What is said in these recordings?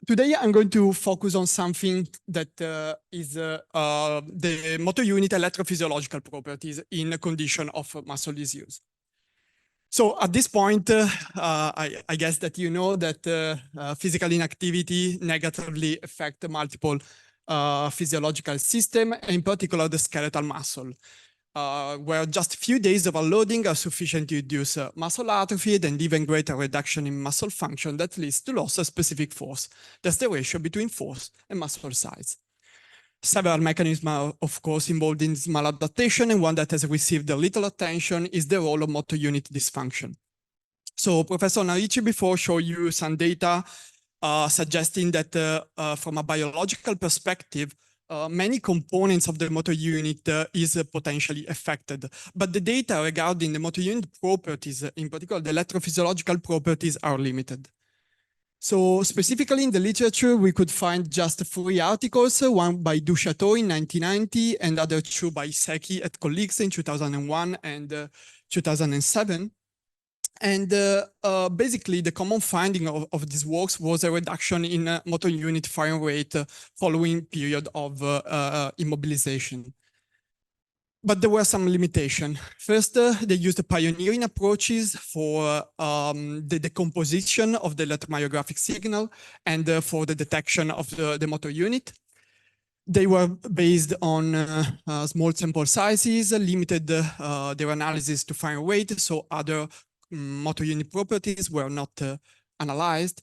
today I'm going to focus on something that is the motor unit electrophysiological properties in a condition of muscle disuse. So at this point, I guess that you know that physical inactivity negatively affects multiple physiological systems, in particular the skeletal muscle, where just a few days of unloading are sufficient to induce muscle atrophy and even greater reduction in muscle function that leads to loss of specific force. That's the ratio between force and muscle size. Several mechanisms are, of course, involved in this maladaptation, and one that has received a little attention is the role of motor unit dysfunction. So Professor Narici before showed you some data suggesting that from a biological perspective, many components of the motor unit is potentially affected. But the data regarding the motor unit properties, in particular the electrophysiological properties, are limited. So specifically in the literature, we could find just 3 articles, one by Duchateau in 1990 and other 2 by Secchi and colleagues in 2001 and 2007. And basically, the common finding of these works was a reduction in motor unit firing rate following period of immobilization. But there were some limitations. First, they used pioneering approaches for the decomposition of the electromyographic signal and for the detection of the motor unit. They were based on small sample sizes, limited their analysis to firing rate, so other motor unit properties were not analyzed.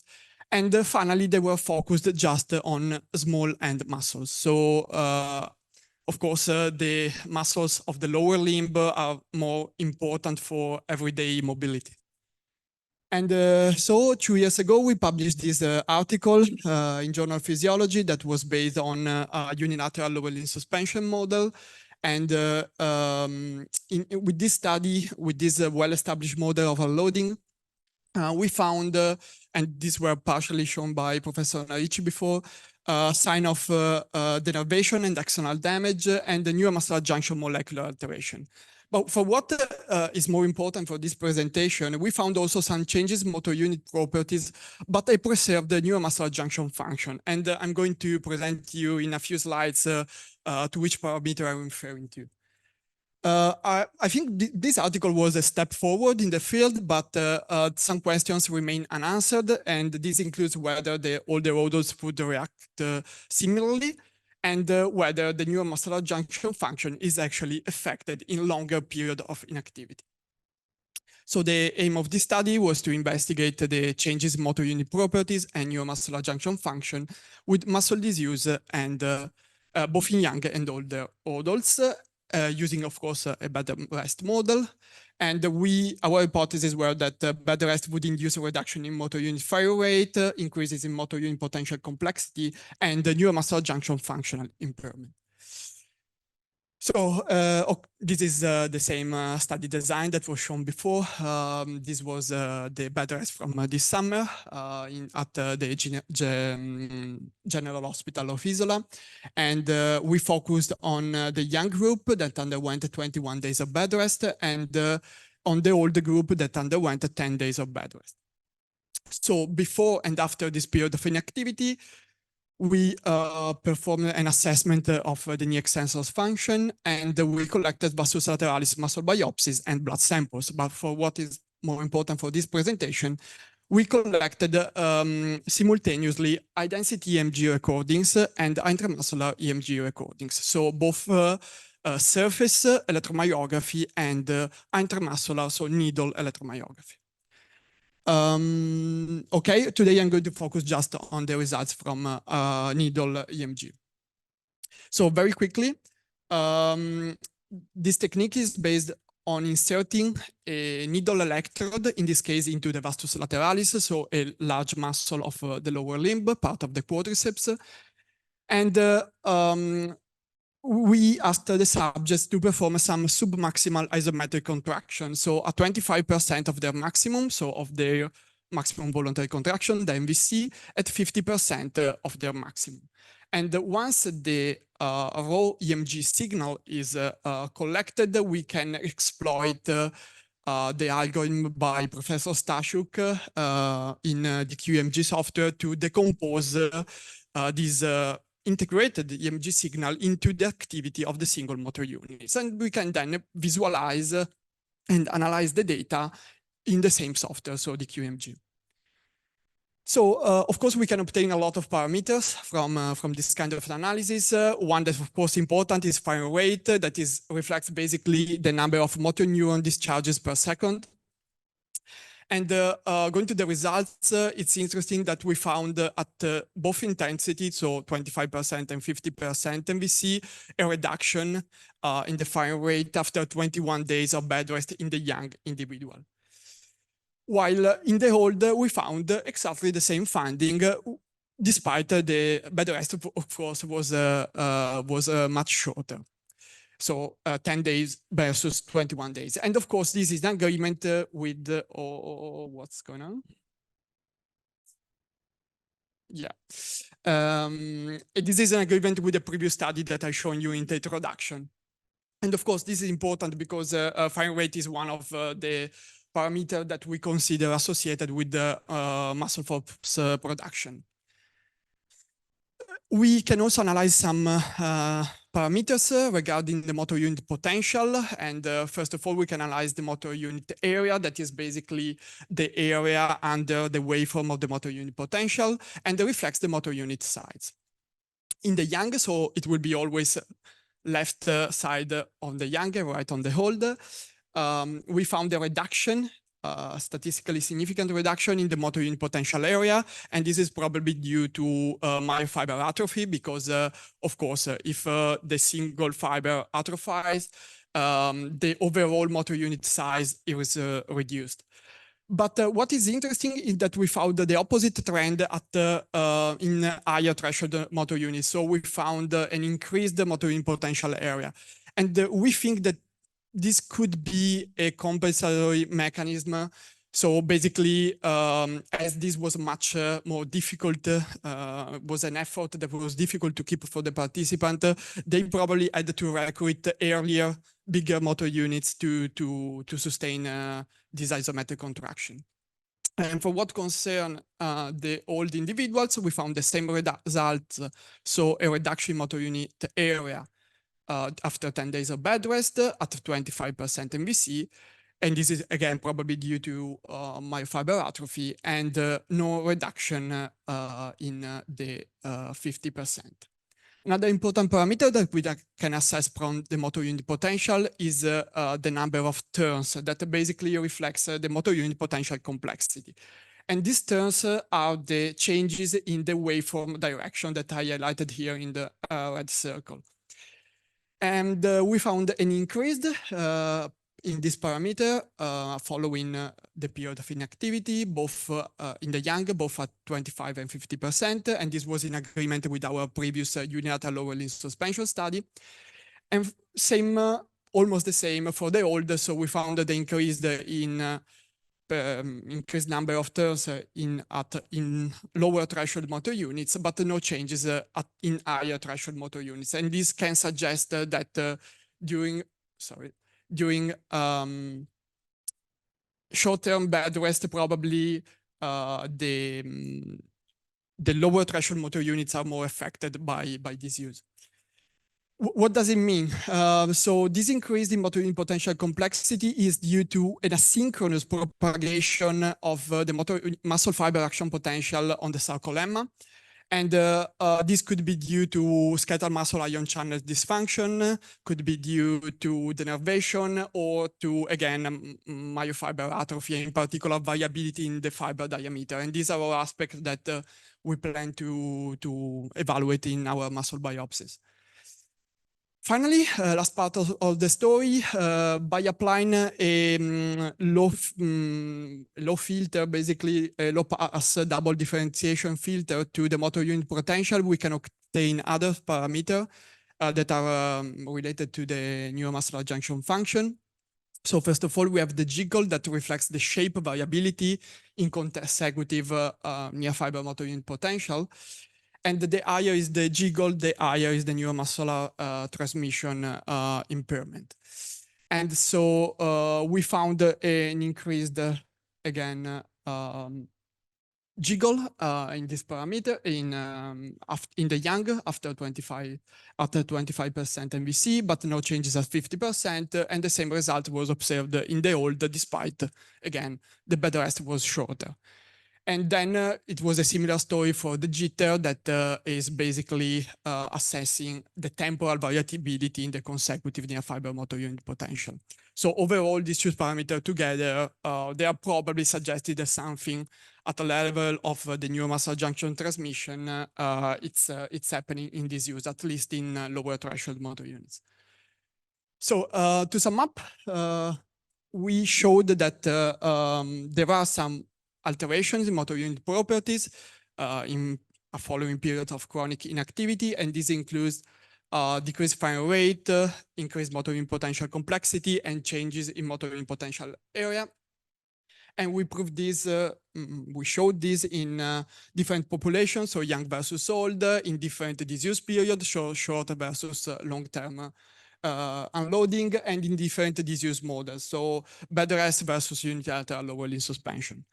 And finally, they were focused just on small end muscles. So of course, the muscles of the lower limb are more important for everyday mobility. And so 2 years ago, we published this article in Journal of Physiology that was based on a unilateral lower limb suspension model. And with this study, with this well-established model of unloading, we found, and these were partially shown by Professor Narici before, sign of denervation and axonal damage and the neuromuscular junction molecular alteration. But for what is more important for this presentation, we found also some changes in motor unit properties, but they preserved the neuromuscular junction function. And I'm going to present you in a few slides to which parameter I'm referring to. I think this article was a step forward in the field, but some questions remain unanswered, and this includes whether all the rodents would react similarly, and whether the neuromuscular junction function is actually affected in longer period of inactivity. So the aim of this study was to investigate the changes in motor unit properties and neuromuscular junction function with muscle disuse and both in young and older adults, using, of course, a bed rest model. And our hypotheses were that bed rest would induce a reduction in motor unit fire rate, increases in motor unit potential complexity, and the neuromuscular junction functional impairment. So this is the same study design that was shown before. This was the bed rest from this summer at the General Hospital of Isola. And we focused on the young group that underwent 21 days of bed rest and on the older group that underwent 10 days of bed rest. So before and after this period of inactivity, we performed an assessment of the knee extensors function, and we collected vastus lateralis muscle biopsies and blood samples. But for what is more important for this presentation, we collected simultaneously high-density EMG recordings and intramuscular EMG recordings. So both surface electromyography and intramuscular, so needle electromyography. Okay, today I'm going to focus just on the results from needle EMG. So very quickly, this technique is based on inserting a needle electrode, in this case into the vastus lateralis, so a large muscle of the lower limb, part of the quadriceps. And we asked the subjects to perform some submaximal isometric contraction. So at 25% of their maximum, so of their maximum voluntary contraction, the MVC, at 50% of their maximum. And once the raw EMG signal is collected, we can exploit the algorithm by Professor Stashuk in the QMG software to decompose this integrated EMG signal into the activity of the single motor units. And we can then visualize and analyze the data in the same software, so the QMG. So, of course, we can obtain a lot of parameters from this kind of analysis. One that, of course, important is fire rate. That reflects basically the number of motor neuron discharges per second. And going to the results, it's interesting that we found at both intensity, so 25% and 50%, and we see a reduction in the fire rate after 21 days of bed rest in the young individual. While in the old, we found exactly the same finding, despite the bed rest, of course, was much shorter. So 10 days versus 21 days. And of course, this is an agreement with, what's going on? Yeah. This is an agreement with the previous study that I shown you in the introduction. And of course, this is important because fire rate is one of the parameters that we consider associated with the muscle force production. We can also analyze some parameters regarding the motor unit potential. And first of all, we can analyze the motor unit area. That is basically the area under the waveform of the motor unit potential, and it reflects the motor unit size. In the young, so it will be always left side on the young, right on the old. We found a reduction, statistically significant reduction in the motor unit potential area. And this is probably due to myofiber atrophy because, of course, if the single fiber atrophies, the overall motor unit size is reduced. But what is interesting is that we found the opposite trend in higher threshold motor units. So we found an increased motor unit potential area. And we think that this could be a compensatory mechanism. So basically, as this was much more difficult, was an effort that was difficult to keep for the participant, they probably had to recruit earlier, bigger motor units to sustain this isometric contraction. And for what concern the old individuals, we found the same results. So a reduction in motor unit area after 10 days of bed rest at 25% MVC. And this is, again, probably due to myofiber atrophy and no reduction in the 50%. Another important parameter that we can assess from the motor unit potential is the number of turns that basically reflects the motor unit potential complexity. And these turns are the changes in the waveform direction that I highlighted here in the red circle. And we found an increase in this parameter following the period of inactivity, both in the young, both at 25 and 50%. And this was in agreement with our previous unilateral lower limb suspension study. And same, almost the same for the old. So we found the increase in increased number of turns in lower threshold motor units, but no changes in higher threshold motor units. And this can suggest that during short-term bed rest, probably the lower threshold motor units are more affected by this use. What does it mean? So this increase in motor unit potential complexity is due to an asynchronous propagation of the muscle fiber action potential on the sarcolemma. And this could be due to skeletal muscle ion channel dysfunction, could be due to denervation, or to, again, myofiber atrophy, in particular variability in the fiber diameter. And these are all aspects that we plan to evaluate in our muscle biopsies. Finally, last part of the story, by applying a low filter, basically a low pass double differentiation filter to the motor unit potential, we can obtain other parameters that are related to the neuromuscular junction function. So first of all, we have the jiggle that reflects the shape variability in consecutive near fiber motor unit potential. And the higher is the jiggle, the higher is the neuromuscular transmission impairment. And so we found an increased, again, jiggle in this parameter in the young after 25% MVC, but no changes at 50%, and the same result was observed in the old, despite, again, the bed rest was shorter. And then it was a similar story for the jitter that is basically assessing the temporal variability in the consecutive near fiber motor unit potential. So overall, these two parameters together, they are probably suggested as something at the level of the neuromuscular junction transmission. It's happening in this use, at least in lower threshold motor units. So to sum up, we showed that there are some alterations in motor unit properties in a following period of chronic inactivity, and this includes decreased firing rate, increased motor unit potential complexity, and changes in motor unit potential area. And we proved this, we showed this in different populations, so young versus old, in different disease periods, short versus long-term unloading, and in different disease models, so bed rest versus unilateral lower limb suspension.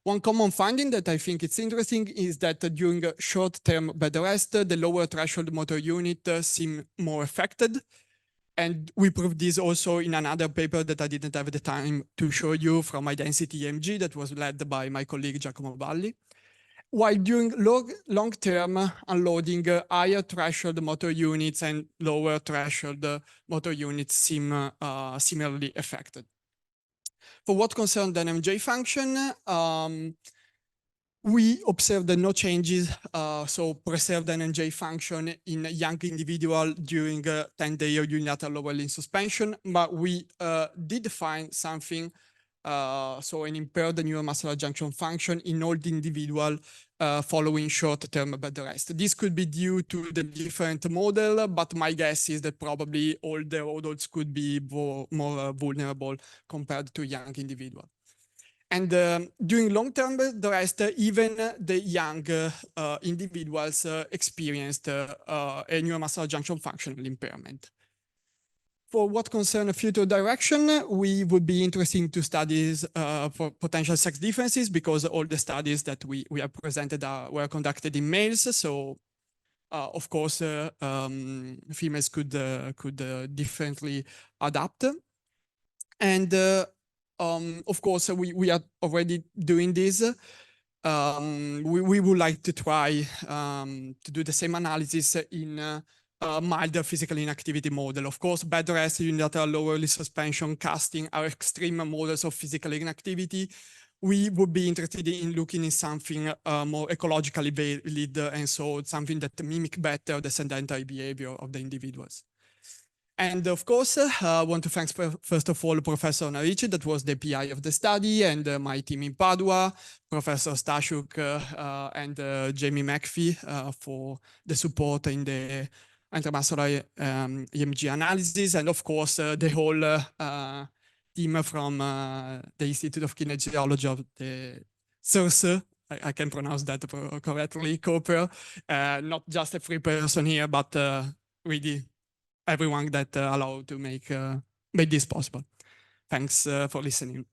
One common finding that I think it's interesting is that during short-term bed rest, the lower threshold motor unit seem more affected. And we proved this also in another paper that I didn't have the time to show you from high-density EMG that was led by my colleague Giacomo Valli. While during long-term unloading, higher threshold motor units and lower threshold motor units seem similarly affected. For what concerns the NMJ function, we observed no changes, so preserved NMJ function in young individual during 10-day unilateral lower limb suspension, but we did find something, so an impaired neuromuscular junction function in old individual following short-term bed rest. This could be due to the different model, but my guess is that probably older adults could be more vulnerable compared to young individuals. And during long-term bed rest, even the young individuals experienced a neuromuscular junction functional impairment. For what concerns future direction, we would be interested to studies for potential sex differences, because all the studies that we have presented were conducted in males. So, of course, females could differently adapt. And of course, we are already doing this. We would like to try to do the same analysis in milder physical inactivity model. Of course, bed rest, unilateral lower limb suspension, casting are extreme models of physical inactivity. We would be interested in looking in something more ecologically valid, and so something that mimic better the sedentary behavior of the individuals. And of course, I want to thank first of all Professor Narici, that was the PI of the study, and my team in Padua, Professor Stashuk and Jamie McPhee for the support in the intramuscular EMG analysis, and of course the whole team from the Institute of Kinesiology of the CERS, I can pronounce that correctly, Cooper, not just a free person here, but really everyone that allowed to make this possible. Thanks for listening.